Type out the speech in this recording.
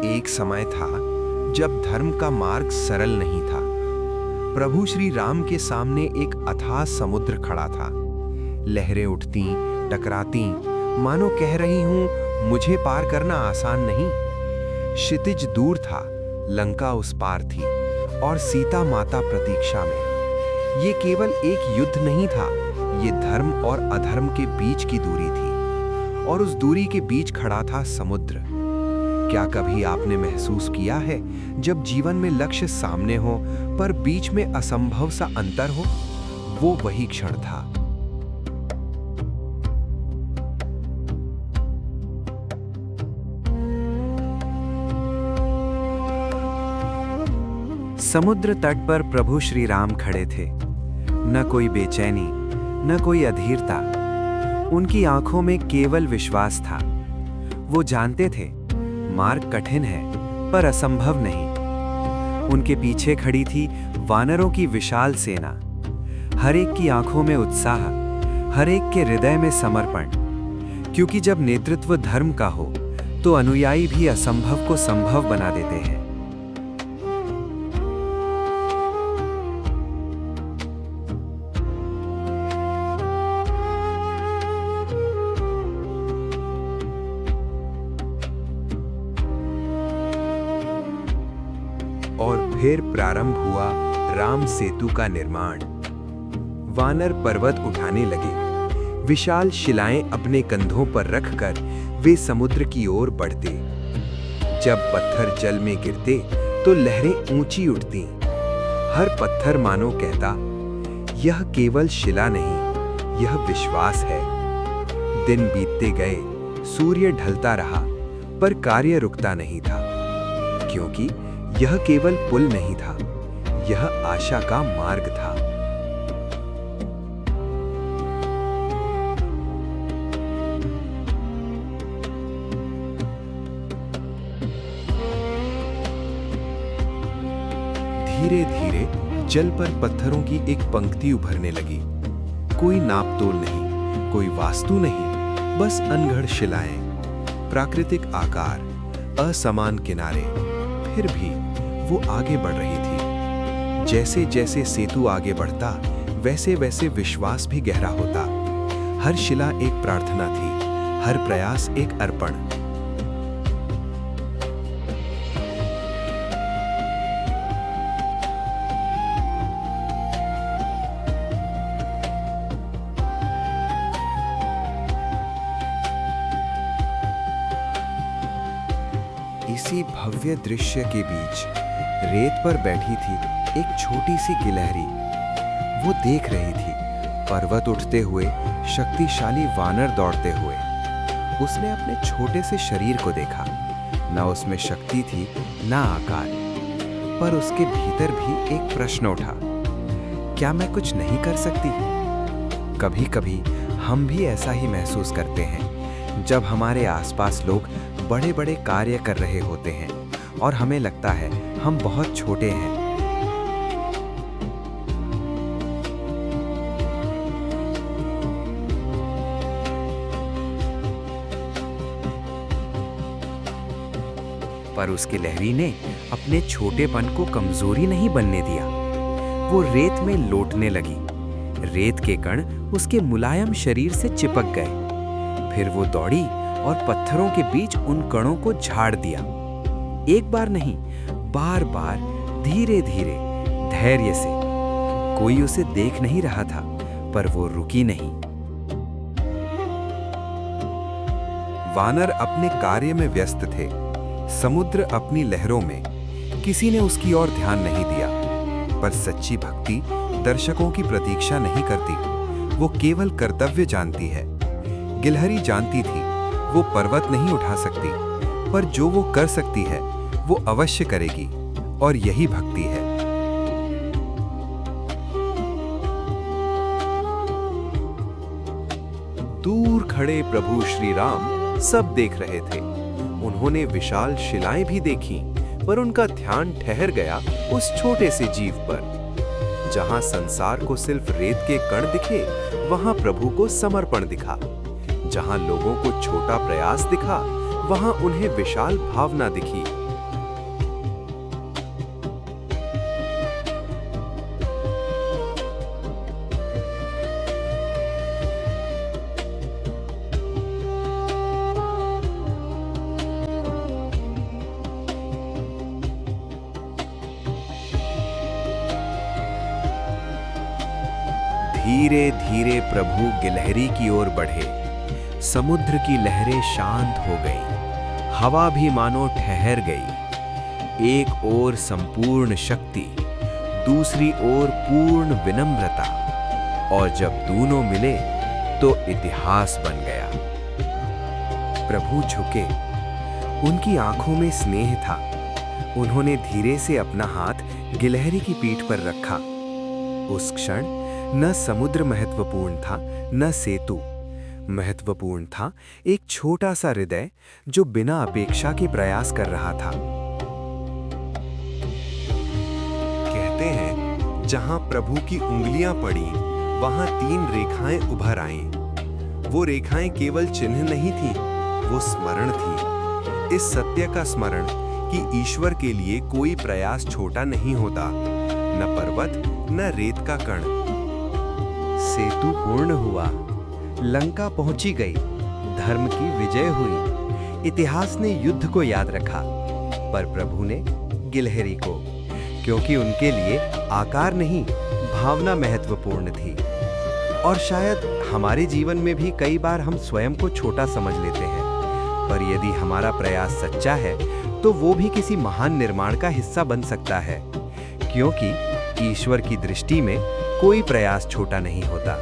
एक समय था जब धर्म का मार्ग सरल नहीं था। प्रभु श्री राम के सामने एक अथाह समुद्र खड़ा था। लहरें उठती, टकराती, मानो कह रही हूं मुझे पार करना आसान नहीं। क्षितिज दूर था, लंका उस पार थी और सीता माता प्रतीक्षा में। ये केवल एक युद्ध नहीं था, ये धर्म और अधर्म के बीच की दूरी थी और उस दूरी के बीच खड़ा था समुद्र। क्या कभी आपने महसूस किया है जब जीवन में लक्ष्य सामने हो पर बीच में असंभव सा अंतर हो? वो वही क्षण था। समुद्र तट पर प्रभु श्री राम खड़े थे। न कोई बेचैनी, न कोई अधीरता। उनकी आंखों में केवल विश्वास था। वो जानते थे मार्ग कठिन है पर असंभव नहीं। उनके पीछे खड़ी थी वानरों की विशाल सेना। हर एक की आंखों में उत्साह, हर एक के हृदय में समर्पण। क्योंकि जब नेतृत्व धर्म का हो तो अनुयायी भी असंभव को संभव बना देते हैं। और फिर प्रारंभ हुआ राम सेतु का निर्माण। वानर पर्वत उठाने लगे। विशाल शिलाएं अपने कंधों पर रखकर वे समुद्र की ओर बढ़ते। जब पत्थर जल में गिरते तो लहरें ऊंची उठती। हर पत्थर मानो कहता, यह केवल शिला नहीं, यह विश्वास है। दिन बीतते गए, सूर्य ढलता रहा, पर कार्य रुकता नहीं था। क्योंकि यह केवल पुल नहीं था, यह आशा का मार्ग था। धीरे धीरे जल पर पत्थरों की एक पंक्ति उभरने लगी। कोई नापतोल नहीं, कोई वास्तु नहीं, बस अनगढ़ शिलाएं, प्राकृतिक आकार, असमान किनारे। फिर भी वो आगे बढ़ रही थी। जैसे जैसे सेतु आगे बढ़ता, वैसे वैसे विश्वास भी गहरा होता। हर शिला एक प्रार्थना थी, हर प्रयास एक अर्पण। इसी भव्य दृश्य के बीच रेत पर बैठी थी एक छोटी सी गिलहरी। वो देख रही थी पर्वत उठते हुए, शक्तिशाली वानर दौड़ते हुए। उसने अपने छोटे से शरीर को देखा। न उसमें शक्ति थी, न आकार, पर उसके भीतर भी एक प्रश्न उठा, क्या मैं कुछ नहीं कर सकती? कभी कभी हम भी ऐसा ही महसूस करते हैं जब हमारे आसपास लोग बड़े बड़े कार्य कर रहे होते हैं और हमें लगता है हम बहुत छोटे हैं। पर उसकी लहरी ने अपने छोटेपन को कमजोरी नहीं बनने दिया। वो रेत में लौटने लगी। रेत के कण उसके मुलायम शरीर से चिपक गए। फिर वो दौड़ी और पत्थरों के बीच उन कणों को झाड़ दिया। एक बार नहीं, बार बार, धीरे धीरे, धैर्य से। कोई उसे देख नहीं रहा था, पर वो रुकी नहीं। वानर अपने कार्य में व्यस्त थे, समुद्र अपनी लहरों में। किसी ने उसकी ओर ध्यान नहीं दिया। पर सच्ची भक्ति दर्शकों की प्रतीक्षा नहीं करती, वो केवल कर्तव्य जानती है। गिलहरी जानती थी वो पर्वत नहीं उठा सकती, पर जो वो कर सकती है वो अवश्य करेगी, और यही भक्ति है। दूर खड़े प्रभु श्री राम सब देख रहे थे। उन्होंने विशाल शिलाएं भी देखीं, पर उनका ध्यान ठहर गया उस छोटे से जीव पर। जहां संसार को सिर्फ रेत के कण दिखे, वहां प्रभु को समर्पण दिखा। जहां लोगों को छोटा प्रयास दिखा, वहां उन्हें विशाल भावना दिखी। धीरे धीरे प्रभु गिलहरी की ओर बढ़े। समुद्र की लहरें शांत हो गई, हवा भी मानो ठहर गई। एक ओर संपूर्ण शक्ति, दूसरी ओर पूर्ण विनम्रता, और जब दोनों मिले तो इतिहास बन गया। प्रभु झुके, उनकी आंखों में स्नेह था। उन्होंने धीरे से अपना हाथ गिलहरी की पीठ पर रखा। उस क्षण न समुद्र महत्वपूर्ण था, न सेतु। महत्वपूर्ण था एक छोटा सा हृदय जो बिना अपेक्षा के प्रयास कर रहा था। कहते हैं, जहां प्रभु की उंगलियां पड़ी, वहां 3 रेखाएं उभर आईं। वो रेखाएं केवल चिन्ह नहीं थीं, वो स्मरण थी। इस सत्य का स्मरण कि ईश्वर के लिए कोई प्रयास छोटा नहीं होता, न पर्वत न रेत का कण। सेतु पूर्ण हुआ, लंका पहुंची गई, धर्म की विजय हुई। इतिहास ने युद्ध को याद रखा, पर प्रभु ने गिलहरी को, क्योंकि उनके लिए आकार नहीं, भावना महत्वपूर्ण थी। और शायद हमारे जीवन में भी कई बार हम स्वयं को छोटा समझ लेते हैं, पर यदि हमारा प्रयास सच्चा है तो वो भी किसी महान निर्माण का हिस्सा बन सकता है, क्योंकि ईश्वर की दृष्टि में कोई प्रयास छोटा नहीं होता।